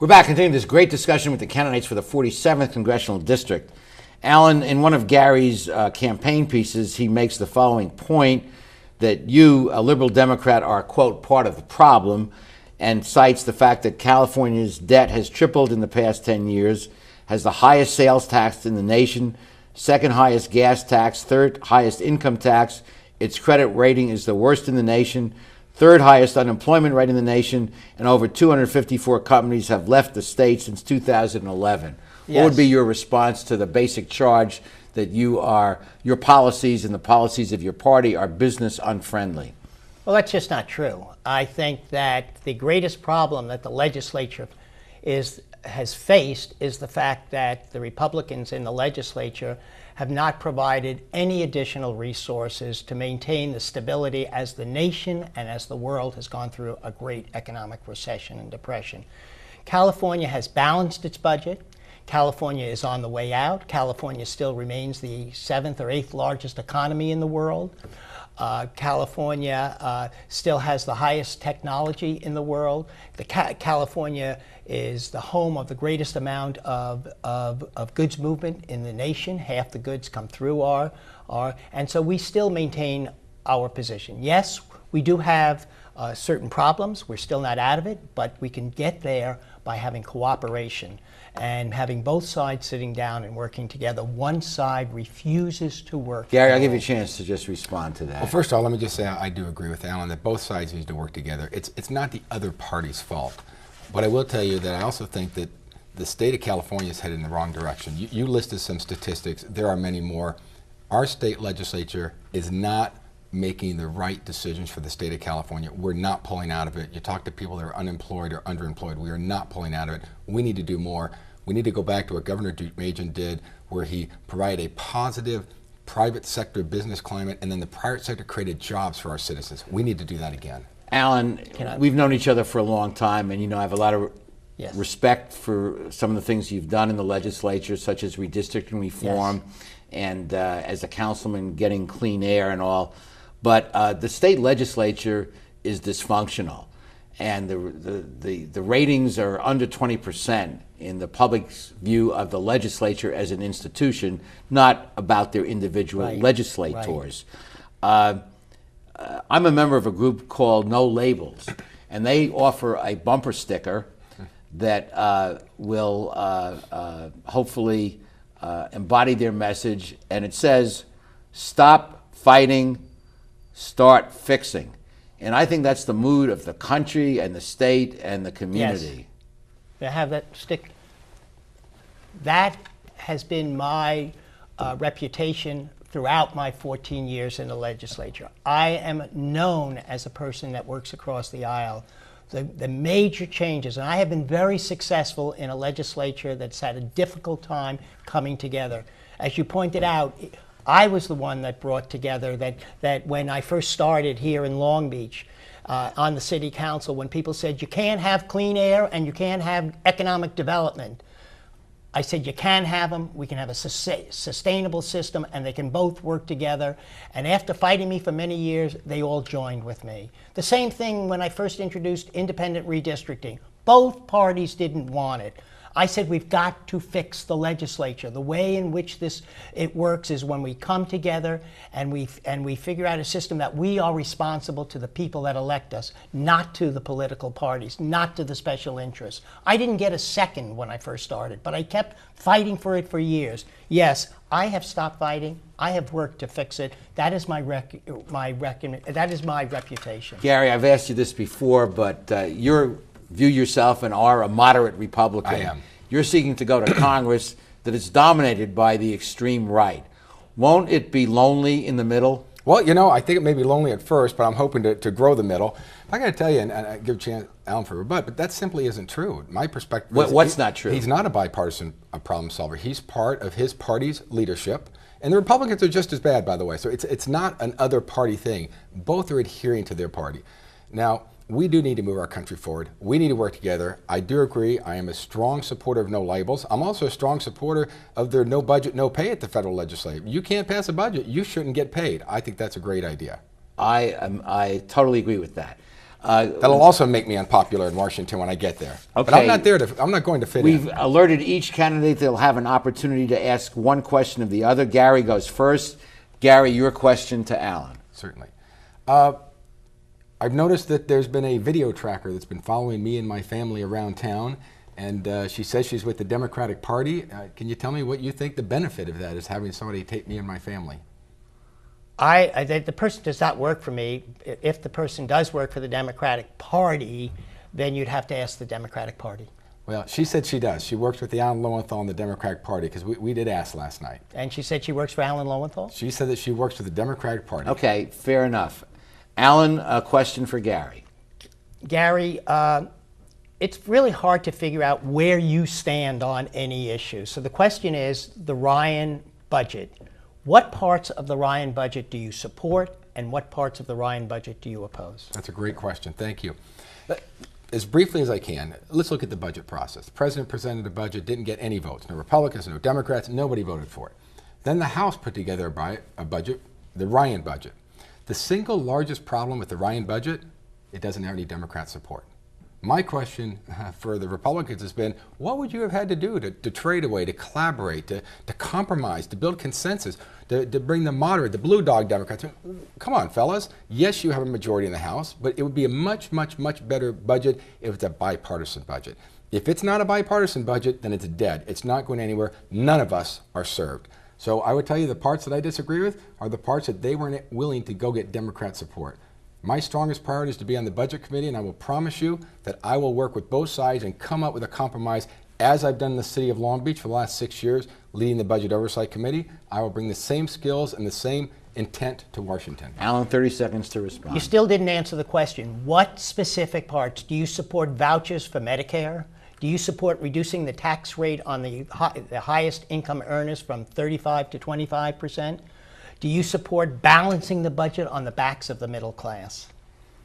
We're back continuing this great discussion with the candidates for the 47th Congressional District. Alan, in one of Gary's campaign pieces, he makes the following point that you, a liberal Democrat, are, quote, part of the problem, and cites the fact that California's debt has tripled in the past 10 years, has the highest sales tax in the nation, second highest gas tax, third highest income tax. Its credit rating is the worst in the nation, third highest unemployment rate in the nation, and over 254 companies have left the state since 2011. Yes. What would be your response to the basic charge that your policies and the policies of your party are business unfriendly? Well, that's just not true. I think that the greatest problem that the legislature has faced is the fact that the Republicans in the legislature have not provided any additional resources to maintain the stability as the nation and as the world has gone through a great economic recession and depression. California has balanced its budget. California is on the way out. California still remains the 7th or 8th largest economy in the world. California still has the highest technology in the world. California is the home of the greatest amount of goods movement in the nation. Half the goods come through and so we still maintain our position. Yes, we do have certain problems. We're still not out of it, but we can get there by having cooperation and having both sides sitting down and working together. One side refuses to work. Gary, I'll give you a chance to just respond to that. Well, first of all, let me just say I do agree with Alan that both sides need to work together. It's not the other party's fault. But I will tell you that I also think that the state of California is headed in the wrong direction. You listed some statistics. There are many more. Our state legislature is not making the right decisions for the state of California. We're not pulling out of it. You talk to people that are unemployed or underemployed. We are not pulling out of it. We need to do more. We need to go back to what Governor Majan did, where he provided a positive private sector business climate, and then the private sector created jobs for our citizens. We need to do that again. Alan, we've known each other for a long time, and I have a lot of respect for some of the things you've done in the legislature, such as redistricting reform, and as a councilman getting clean air and all. But the state legislature is dysfunctional, and the ratings are under 20% in the public's view of the legislature as an institution, not about their individual legislators. Right. I'm a member of a group called No Labels, and they offer a bumper sticker that will hopefully embody their message, and it says, "Stop fighting, start fixing." And I think that's the mood of the country and the state and the community. Yes. I have that stick. That has been my reputation throughout my 14 years in the legislature. I am known as a person that works across the aisle. The major changes, and I have been very successful in a legislature that's had a difficult time coming together. As you pointed out, I was the one that brought together that when I first started here in Long Beach on the city council, when people said you can't have clean air and you can't have economic development, I said you can have them, we can have a sustainable system, and they can both work together. And after fighting me for many years, they all joined with me. The same thing when I first introduced independent redistricting. Both parties didn't want it. I said we've got to fix the legislature. The way in which it works is when we come together and we figure out a system that we are responsible to the people that elect us, not to the political parties, not to the special interests. I didn't get a second when I first started, but I kept fighting for it for years. Yes, I have stopped fighting. I have worked to fix it. That is my reputation. Gary, I've asked you this before, but view yourself and are a moderate Republican. I am. You're seeking to go to Congress that is dominated by the extreme right. Won't it be lonely in the middle? Well, I think it may be lonely at first, but I'm hoping to grow the middle. I got to tell you, and I give a chance, Alan, for a rebut, but that simply isn't true. My perspective is what's not true? He's not a bipartisan problem solver. He's part of his party's leadership. And the Republicans are just as bad, by the way. So it's not an other party thing. Both are adhering to their party. Now, we do need to move our country forward. We need to work together. I do agree. I am a strong supporter of no labels. I'm also a strong supporter of their no budget, no pay at the federal legislature. You can't pass a budget. You shouldn't get paid. I think that's a great idea. I totally agree with that. That'll also make me unpopular in Washington when I get there. But Okay. I'm not there to. I'm not going to fit We've in. alerted each candidate they'll have an opportunity to ask one question of the other. Gary goes first. Gary, your question to Alan. Certainly. I've noticed that there's been a video tracker that's been following me and my family around town, and she says she's with the Democratic Party. Can you tell me what you think the benefit of that is, having somebody tape me and my family? The person does not work for me. If the person does work for the Democratic Party, then you'd have to ask the Democratic Party. Well, she said she does. She works with the Alan Lowenthal and the Democratic Party, because we did ask last night. And she said she works for Alan Lowenthal? She said that she works for the Democratic Party. Okay, fair enough. Alan, a question for Gary. Gary, it's really hard to figure out where you stand on any issue. So the question is the Ryan budget. What parts of the Ryan budget do you support, and what parts of the Ryan budget do you oppose? That's a great question. Thank you. As briefly as I can, let's look at the budget process. The president presented a budget, didn't get any votes. No Republicans, no Democrats, nobody voted for it. Then the House put together a budget, the Ryan budget. The single largest problem with the Ryan budget, it doesn't have any Democrat support. My question for the Republicans has been, what would you have had to do to trade away, to collaborate, to compromise, to build consensus, to bring the moderate, the blue dog Democrats? Come on, fellas. Yes, you have a majority in the House, but it would be a much, much, much better budget if it's a bipartisan budget. If it's not a bipartisan budget, then it's dead. It's not going anywhere. None of us are served. So I would tell you the parts that I disagree with are the parts that they weren't willing to go get Democrat support. My strongest priority is to be on the Budget Committee, and I will promise you that I will work with both sides and come up with a compromise, as I've done in the city of Long Beach for the last 6 years, leading the Budget Oversight Committee. I will bring the same skills and the same intent to Washington. Alan, 30 seconds to respond. You still didn't answer the question. What specific parts? Do you support vouchers for Medicare? Do you support reducing the tax rate on the highest income earners from 35 to 25%? Do you support balancing the budget on the backs of the middle class?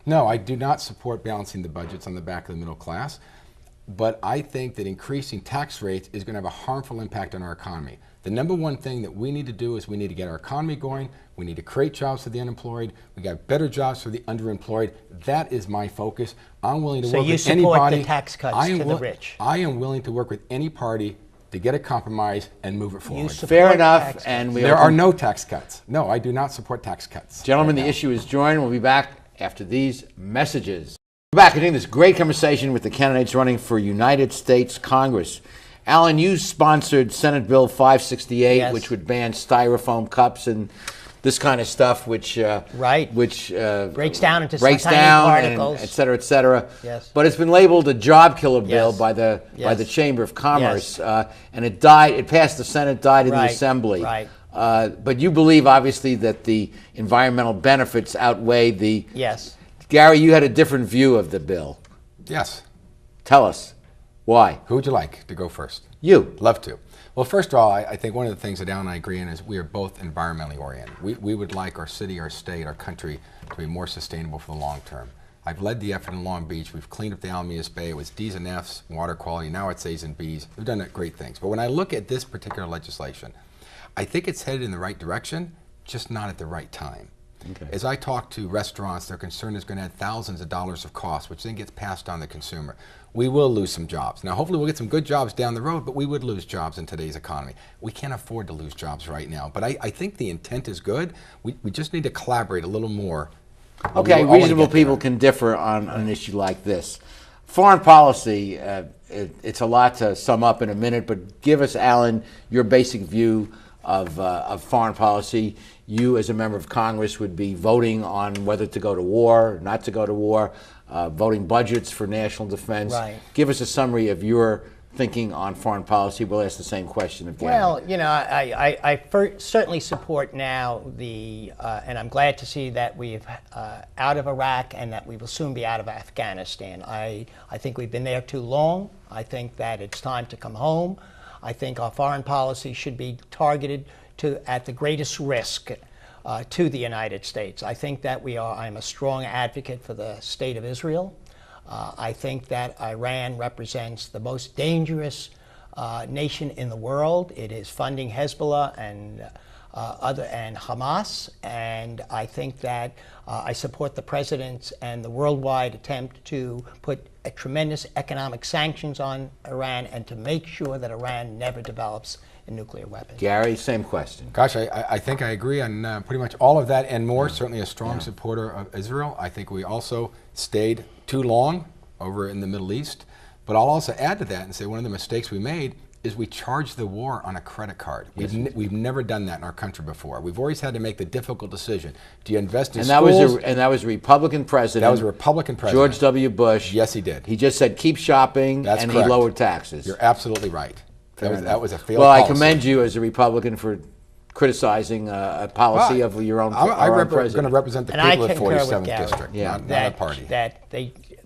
No, I do not support balancing the budgets on the back of the middle class, but I think that increasing tax rates is going to have a harmful impact on our economy. The number one thing that we need to do is we need to get our economy going. We need to create jobs for the unemployed. We got better jobs for the underemployed. That is my focus. I'm willing to work with anybody. So you support the tax cuts to the rich? I am willing to work with any party to get a compromise and move it forward. Fair enough. And there are no tax cuts. No, I do not support tax cuts. Gentlemen, the issue is joined. We'll be back after these messages. We're back continuing this great conversation with the candidates running for United States Congress. Alan, you sponsored Senate Bill 568, yes, which would ban styrofoam cups and this kind of stuff, which breaks down into breaks tiny down, particles, and et cetera, et cetera. Yes. But it's been labeled a job killer bill Yes. by the Yes. Chamber of Commerce, Yes. And it died. It passed the Senate, died in the Right. Assembly. Right. But you believe, obviously, that the environmental benefits outweigh the. Yes. Gary, you had a different view of the bill. Yes. Tell us why. Who would you like to go first? You. Love to. Well, first of all, I think one of the things that Al and I agree on is we are both environmentally oriented. We would like our city, our state, our country to be more sustainable for the long term. I've led the effort in Long Beach. We've cleaned up the Alamitos Bay. It was D's and F's, water quality. Now it's A's and B's. We've done great things. But when I look at this particular legislation, I think it's headed in the right direction, just not at the right time. Okay. As I talk to restaurants, their concern is going to add thousands of dollars of cost, which then gets passed on to the consumer. We will lose some jobs. Now, hopefully we'll get some good jobs down the road, but we would lose jobs in today's economy. We can't afford to lose jobs right now. But I think the intent is good. We just need to collaborate a little more. Okay, reasonable people can differ on an issue like this. Foreign policy, it's a lot to sum up in a minute, but give us, Alan, your basic view of foreign policy. You, as a member of Congress, would be voting on whether to go to war, not to go to war, voting budgets for national defense. Right. Give us a summary of your thinking on foreign policy. We'll ask the same question of Gary. Well, you know, I certainly support now and I'm glad to see that we've out of Iraq and that we will soon be out of Afghanistan. I think we've been there too long. I think that it's time to come home. I think our foreign policy should be targeted at the greatest risk to the United States. I think that I'm a strong advocate for the state of Israel. I think that Iran represents the most dangerous nation in the world. It is funding Hezbollah, and and Hamas, and I think that I support the president's and the worldwide attempt to put tremendous economic sanctions on Iran and to make sure that Iran never develops a nuclear weapon. Gary, same question. Gosh, I think I agree on pretty much all of that and more. Certainly a strong supporter of Israel. I think we also stayed too long over in the Middle East. But I'll also add to that and say one of the mistakes we made is we charged the war on a credit card. We've never done that in our country before. We've always had to make the difficult decision. Do you invest in schools? And that was a Republican president. That was a Republican president. George W. Bush. Yes, he did. He just said keep shopping, That's and correct. He lowered taxes. You're absolutely right. That was a failed Well, policy. I commend you as a Republican for criticizing a policy of your own, I'm president. going to represent the And people I of concur 47th with Gary, District, not a party. That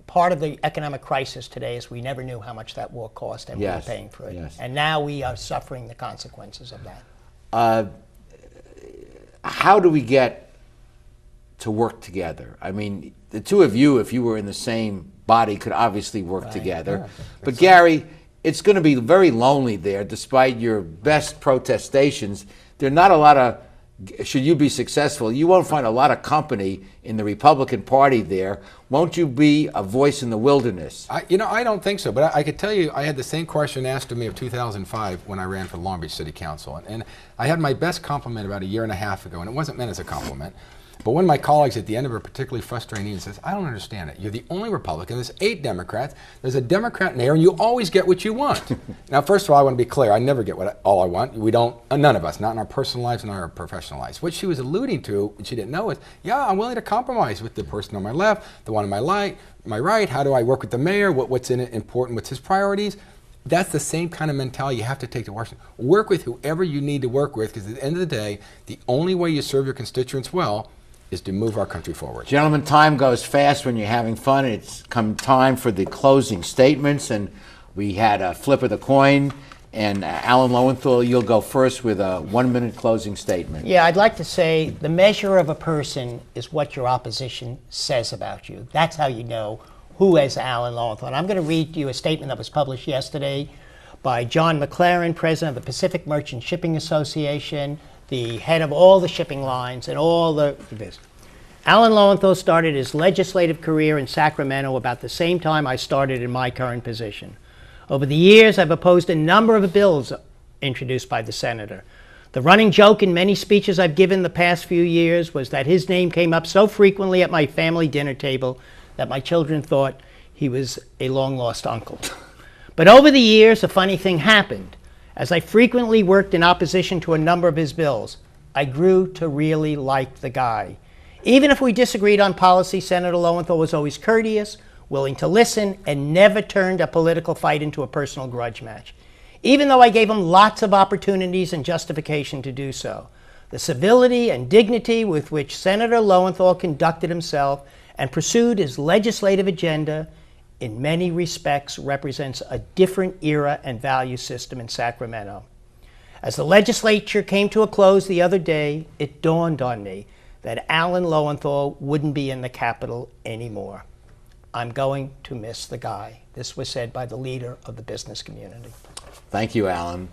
part of the economic crisis today is we never knew how much that war cost, and we were paying for it. Yes. And now we are suffering the consequences of that. How do we get to work together? I mean, the two of you, if you were in the same body, could obviously work together. But Gary, it's going to be very lonely there, despite your best protestations. There are not a lot of, should you be successful, you won't find a lot of company in the Republican Party there. Won't you be a voice in the wilderness? I don't think so. But I could tell you, I had the same question asked of me of 2005 when I ran for Long Beach City Council. And I had my best compliment about a year and a half ago, and it wasn't meant as a compliment. But one of my colleagues at the end of a particularly frustrating meeting says, I don't understand it. You're the only Republican. There's 8 Democrats. There's a Democrat mayor, and you always get what you want. Now, first of all, I want to be clear. I never get all I want. We don't, none of us, not in our personal lives, not in our professional lives. What she was alluding to, and she didn't know, is, yeah, I'm willing to compromise with the person on my left, the one on my right. How do I work with the mayor? What's in it important? What's his priorities? That's the same kind of mentality you have to take to Washington. Work with whoever you need to work with, because at the end of the day, the only way you serve your constituents well is to move our country forward. Gentlemen, time goes fast when you're having fun. It's come time for the closing statements, and we had a flip of the coin. And Alan Lowenthal, you'll go first with a 1-minute closing statement. Yeah, I'd like to say the measure of a person is what your opposition says about you. That's how you know who is Alan Lowenthal. And I'm going to read you a statement that was published yesterday by John McLaren, president of the Pacific Merchant Shipping Association, the head of all the shipping lines and all the business. Alan Lowenthal started his legislative career in Sacramento about the same time I started in my current position. Over the years, I've opposed a number of bills introduced by the senator. The running joke in many speeches I've given the past few years was that his name came up so frequently at my family dinner table that my children thought he was a long-lost uncle. But over the years, a funny thing happened. As I frequently worked in opposition to a number of his bills, I grew to really like the guy. Even if we disagreed on policy, Senator Lowenthal was always courteous, willing to listen, and never turned a political fight into a personal grudge match. Even though I gave him lots of opportunities and justification to do so, the civility and dignity with which Senator Lowenthal conducted himself and pursued his legislative agenda in many respects represents a different era and value system in Sacramento. As the legislature came to a close the other day, it dawned on me that Alan Lowenthal wouldn't be in the Capitol anymore. I'm going to miss the guy. This was said by the leader of the business community. Thank you, Alan.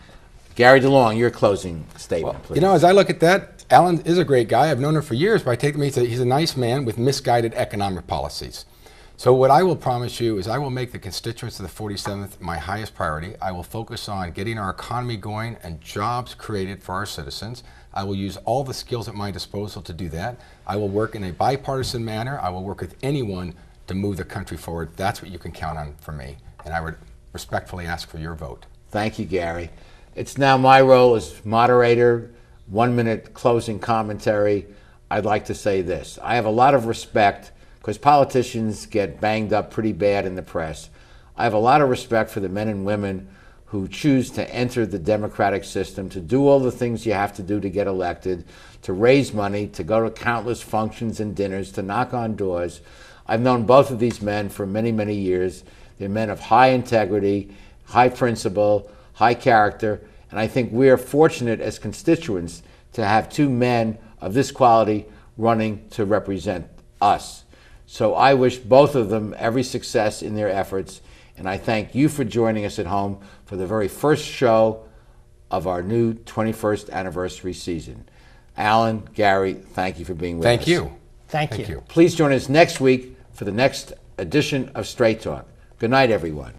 Gary DeLong, your closing statement, please. You know, as I look at that, Alan is a great guy. I've known him for years, but I take him, he's a nice man with misguided economic policies. So what I will promise you is I will make the constituents of the 47th my highest priority. I will focus on getting our economy going and jobs created for our citizens. I will use all the skills at my disposal to do that. I will work in a bipartisan manner. I will work with anyone to move the country forward. That's what you can count on from me. And I would respectfully ask for your vote. Thank you, Gary. It's now my role as moderator, 1-minute closing commentary. I'd like to say this. I have a lot of respect because politicians get banged up pretty bad in the press. I have a lot of respect for the men and women who choose to enter the democratic system, to do all the things you have to do to get elected, to raise money, to go to countless functions and dinners, to knock on doors. I've known both of these men for many, many years. They're men of high integrity, high principle, high character, and I think we are fortunate as constituents to have 2 men of this quality running to represent us. So I wish both of them every success in their efforts, and I thank you for joining us at home for the very first show of our new 21st anniversary season. Alan, Gary, thank you for being with us. Thank you. Thank you. Please join us next week for the next edition of Straight Talk. Good night, everyone.